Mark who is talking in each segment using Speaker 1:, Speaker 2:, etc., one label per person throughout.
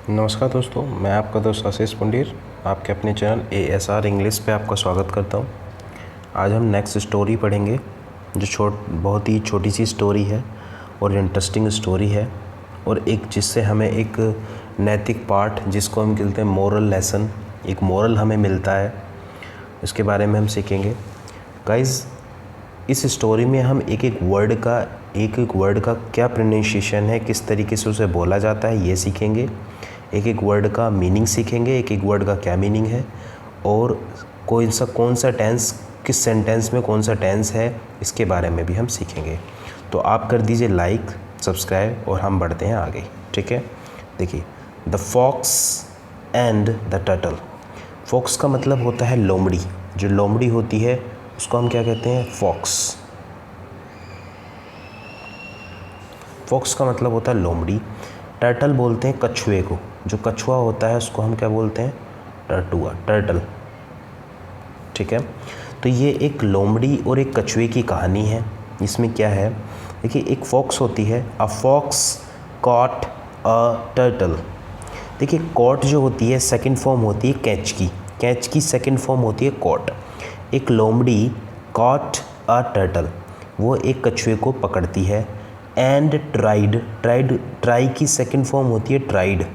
Speaker 1: नमस्कार दोस्तों, मैं आपका दोस्त आशीष पुंडीर आपके अपने चैनल ASR इंग्लिश पे आपका स्वागत करता हूँ। आज हम नेक्स्ट स्टोरी पढ़ेंगे जो बहुत ही छोटी सी स्टोरी है और इंटरेस्टिंग स्टोरी है और एक जिससे हमें एक नैतिक पाठ जिसको हम कहते हैं मोरल लेसन, एक मोरल हमें मिलता है, इसके बारे में हम सीखेंगे। गाइज़, इस स्टोरी में हम एक एक वर्ड का क्या प्रोनाउंसिएशन है, किस तरीके से उसे बोला जाता है, ये सीखेंगे। एक एक वर्ड का मीनिंग सीखेंगे, एक एक वर्ड का क्या मीनिंग है और कौन सा टेंस, किस सेंटेंस में कौन सा टेंस है, इसके बारे में भी हम सीखेंगे। तो आप कर दीजिए लाइक, सब्सक्राइब और हम बढ़ते हैं आगे। ठीक है, देखिए, the fox and the turtle. Fox का मतलब होता है लोमड़ी। जो लोमड़ी होती है उसको हम क्या कहते हैं? फॉक्स। फॉक्स का मतलब होता है लोमड़ी। टर्टल बोलते हैं कछुए को। जो कछुआ होता है उसको हम क्या बोलते हैं? टर्टल। ठीक है, तो ये एक लोमड़ी और एक कछुए की कहानी है। इसमें क्या है, देखिए, एक फॉक्स होती है, a fox caught a turtle. देखिए, कॉट जो होती है सेकंड फॉर्म होती है कैच की सेकंड फॉर्म होती है कॉट। एक लोमड़ी कॉट अ टर्टल, वो एक कछुए को पकड़ती है। एंड ट्राई की सेकंड फॉर्म होती है ट्राइड,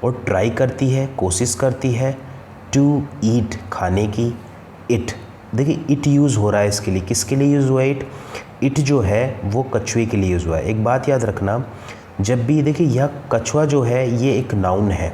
Speaker 1: और ट्राई करती है, कोशिश करती है, टू ईट, खाने की। इट, देखिए, इट यूज़ हो रहा है इसके लिए। किसके लिए यूज़ हुआ है इट जो है वो कछुए के लिए यूज़ हुआ है। एक बात याद रखना, जब भी, देखिए, यह कछुआ जो है ये एक नाउन है।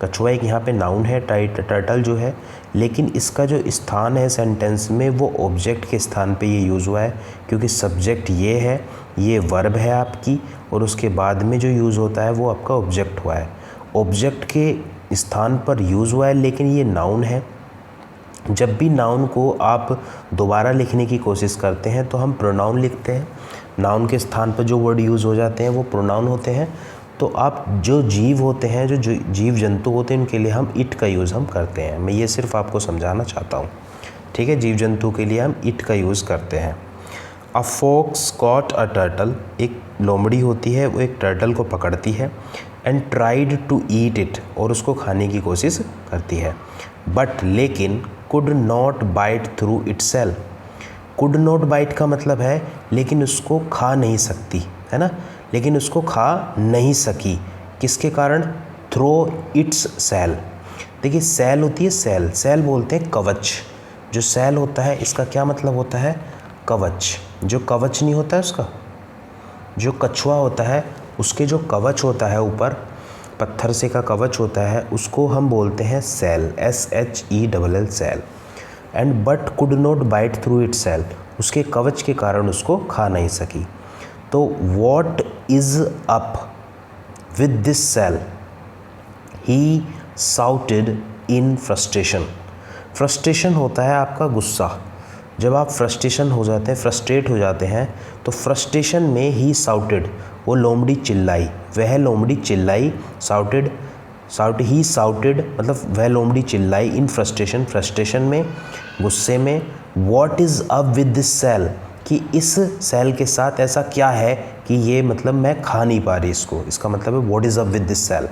Speaker 1: कछुआ एक यहाँ पे नाउन है, टर्टल जो है, लेकिन इसका जो स्थान है सेंटेंस में वो ऑब्जेक्ट के स्थान पे ये यूज़ हुआ है, क्योंकि सब्जेक्ट ये है, ये वर्ब है आपकी, और उसके बाद में जो यूज़ होता है वो आपका ऑब्जेक्ट हुआ है। ऑब्जेक्ट के स्थान पर यूज़ हुआ है, लेकिन ये नाउन है। जब भी नाउन को आप दोबारा लिखने की कोशिश करते हैं तो हम प्रोनाउन लिखते हैं। नाउन के स्थान पर जो वर्ड यूज़ हो जाते हैं वो प्रोनाउन होते हैं। तो आप जो जीव होते हैं, जो जीव जंतु होते हैं, उनके लिए हम इट का यूज़ हम करते हैं। मैं ये सिर्फ आपको समझाना चाहता हूँ। ठीक है, जीव जंतु के लिए हम इट का यूज़ करते हैं। A fox caught a turtle, एक लोमड़ी होती है, वो एक टर्टल को पकड़ती है। And tried to eat it, और उसको खाने की कोशिश करती है। बट, लेकिन, could not bite through itself. Could not bite का मतलब है लेकिन उसको खा नहीं सकती, है ना, लेकिन उसको खा नहीं सकी। किसके कारण? Through its shell. देखिए, सेल होती है, सेल बोलते हैं कवच। जो सेल होता है इसका क्या मतलब होता है? कवच। जो कवच नहीं होता है उसका, जो कछुआ होता है उसके जो कवच होता है ऊपर, पत्थर से का कवच होता है, उसको हम बोलते हैं shell, SHELL, shell. And but could not bite through it shell, उसके कवच के कारण उसको खा नहीं सकी। तो what is up with this shell, he shouted in frustration. Frustration होता है आपका गुस्सा। जब आप फ्रस्ट्रेट हो जाते हैं तो फ्रस्ट्रेशन में ही साउटेड, वो लोमड़ी चिल्लाई, वह लोमड़ी चिल्लाई, ही साउटेड मतलब वह लोमड़ी चिल्लाई, इन फ्रस्ट्रेशन में, गुस्से में। What is up with this shell, कि इस सेल के साथ ऐसा क्या है कि ये, मतलब, मैं खा नहीं पा रही इसको। इसका मतलब है what is up with this shell,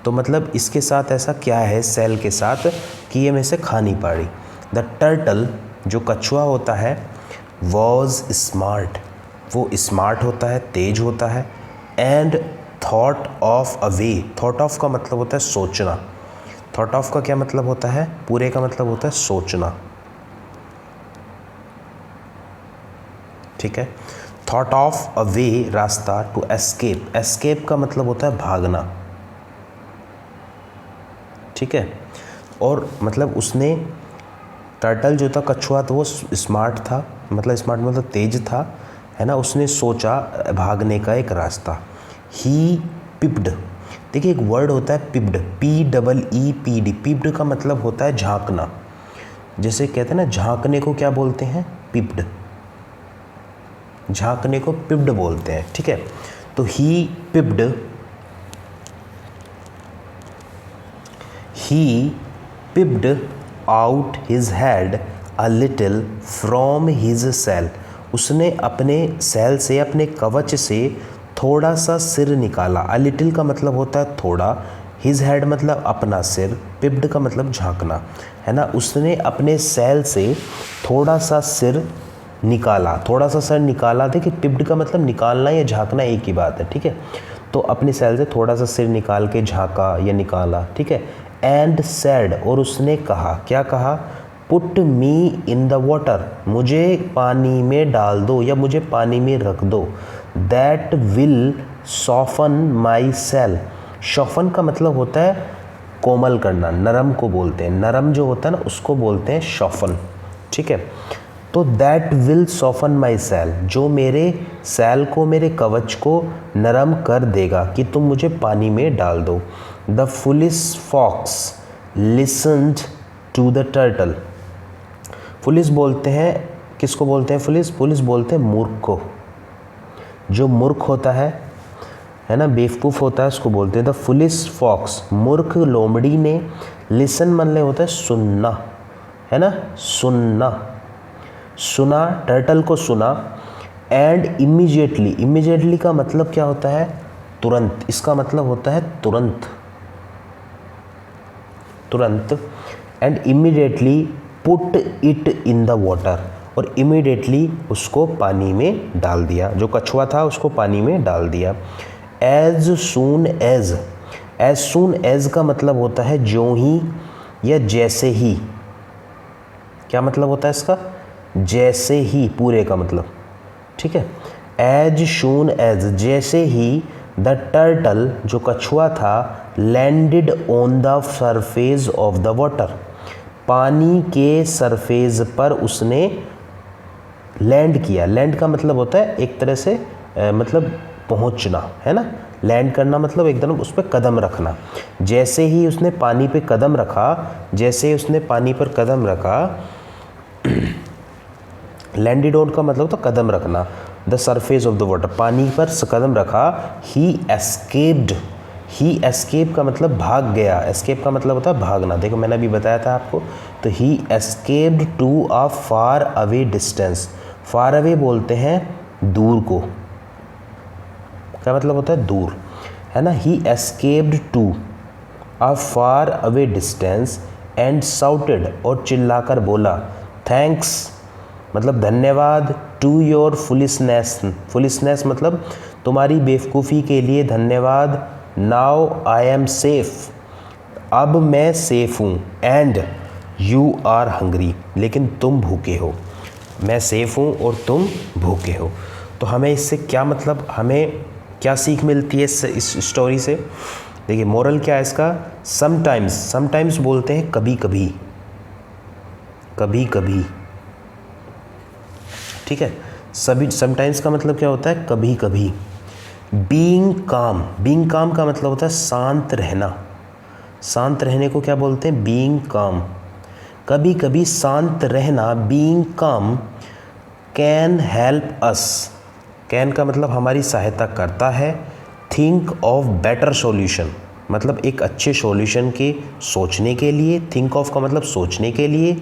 Speaker 1: तो मतलब इसके साथ ऐसा क्या है, सेल के साथ, कि ये मैं इसे खा नहीं पा रही। द टर्टल, जो कछुआ होता है, वॉज स्मार्ट, वो स्मार्ट होता है, तेज होता है। And thought of a way, thought of का मतलब होता है सोचना। थॉट ऑफ का क्या मतलब होता है? पूरे का मतलब होता है सोचना। ठीक है, थॉट ऑफ अ वे, रास्ता, टू एस्केप, एस्केप का मतलब होता है भागना। ठीक है, और मतलब उसने, टर्टल जो था, कछुआ, तो वो स्मार्ट था, मतलब तेज था, है ना। उसने सोचा भागने का एक रास्ता। ही पिप्ड, देखिए, एक वर्ड होता है पिप्ड, PEEPD। पिप्ड का मतलब होता है झांकना। जैसे कहते हैं ना, झांकने को क्या बोलते हैं? पिप्ड। झांकने को पिप्ड बोलते हैं। ठीक है, तो he peeped out his head a little from his cell, उसने अपने सेल से, अपने कवच से थोड़ा सा सिर निकाला। अ लिटिल का मतलब होता है थोड़ा, हिज हेड मतलब अपना सिर, पिप्ड का मतलब झांकना, है ना। उसने अपने सैल से थोड़ा सा सिर निकाला, थोड़ा सा सिर निकाला। देखिए पिप्ड का मतलब निकालना या झांकना एक ही बात है, ठीक है। तो अपनी सैल से थोड़ा सा सिर निकाल के झांका या निकाला, ठीक है। एंड सैड, और उसने कहा, क्या कहा, put me in the water, मुझे पानी में डाल दो या मुझे पानी में रख दो। That will soften my shell, soften का मतलब होता है कोमल करना, नरम को बोलते हैं, नरम जो होता है ना उसको बोलते हैं सॉफन, ठीक है। तो that will soften my shell, जो मेरे सेल को, मेरे कवच को नरम कर देगा कि तुम मुझे पानी में डाल दो। The foolish fox listened to the turtle, foolish बोलते हैं, किसको बोलते हैं फुलिश? फुलिश बोलते हैं मूर्ख को, जो मूर्ख होता है ना, बेवकूफ़ होता है, उसको बोलते हैं द फुलिश फॉक्स। मूर्ख लोमड़ी ने, लिसन मतलब होता है सुनना, है ना, सुनना, सुना, टर्टल को सुना। एंड इमीडिएटली, इमीडिएटली का मतलब क्या होता है? तुरंत, इसका मतलब होता है तुरंत, तुरंत। And immediately put it in the water, और इमीडिएटली उसको पानी में डाल दिया, जो कछुआ था उसको पानी में डाल दिया। As soon as, as soon as का मतलब होता है जो ही या जैसे ही। क्या मतलब होता है इसका? जैसे ही, पूरे का मतलब, ठीक है। एज सून एज, जैसे ही द टर्टल, जो कछुआ था, landed on the surface of the water, पानी के सरफेस पर उसने लैंड किया। लैंड का मतलब होता है एक तरह से मतलब पहुंचना, है ना। लैंड करना मतलब एकदम उस पर कदम रखना। जैसे ही उसने पानी पे कदम रखा, जैसे ही उसने पानी पर कदम रखा, लैंडेड ऑन का मतलब तो कदम रखना, the surface of the water, पानी पर कदम रखा। ही एस्केप्ड, ही एस्केप का मतलब भाग गया, एस्केप का मतलब होता है भागना। देखो मैंने अभी बताया था आपको, तो he escaped to a far away distance. Far away बोलते हैं दूर को, क्या मतलब होता है? दूर, है ना। He escaped to a far away distance and shouted, और चिल्लाकर बोला, थैंक्स मतलब धन्यवाद, टू योर फुलिशनेस, फुलिशनेस मतलब तुम्हारी बेवकूफ़ी के लिए धन्यवाद। नाउ आई एम सेफ, अब मैं सेफ हूँ। एंड यू आर हंग्री, लेकिन तुम भूखे हो। मैं सेफ हूँ और तुम भूखे हो। तो हमें इससे क्या मतलब, हमें क्या सीख मिलती है इस स्टोरी से? देखिए मोरल क्या है इसका? समटाइम्स, समटाइम्स बोलते हैं कभी कभी, कभी कभी, ठीक है। सभी, समटाइम्स का मतलब क्या होता है? कभी कभी। बीइंग काम, बीइंग काम का मतलब होता है शांत रहना। शांत रहने को क्या बोलते हैं? बीइंग काम। कभी कभी शांत रहना, बीइंग काम, कैन हेल्प अस, कैन का मतलब हमारी सहायता करता है। थिंक ऑफ बेटर सॉल्यूशन मतलब एक अच्छे सॉल्यूशन के सोचने के लिए, थिंक ऑफ का मतलब सोचने के लिए,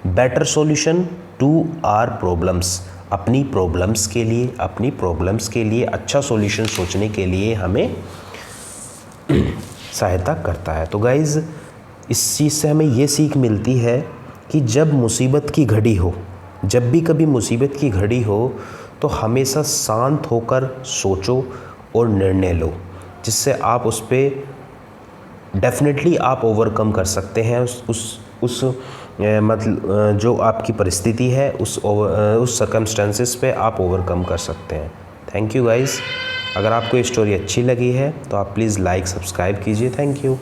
Speaker 1: better solution to our problems, अपनी प्रॉब्लम्स के लिए, अपनी प्रॉब्लम्स के लिए अच्छा सॉल्यूशन सोचने के लिए हमें सहायता करता है। तो गाइज़ इस चीज़ से हमें ये सीख मिलती है कि जब मुसीबत की घड़ी हो, जब भी कभी मुसीबत की घड़ी हो, तो हमेशा शांत होकर सोचो और निर्णय लो, जिससे आप उस पर डेफिनेटली आप ओवरकम कर सकते हैं। उस मतलब जो आपकी परिस्थिति है, उस सर्कमस्टेंसेस पे आप ओवरकम कर सकते हैं। Thank you guys. अगर आपको ये स्टोरी अच्छी लगी है तो आप प्लीज़ लाइक सब्सक्राइब कीजिए। Thank you.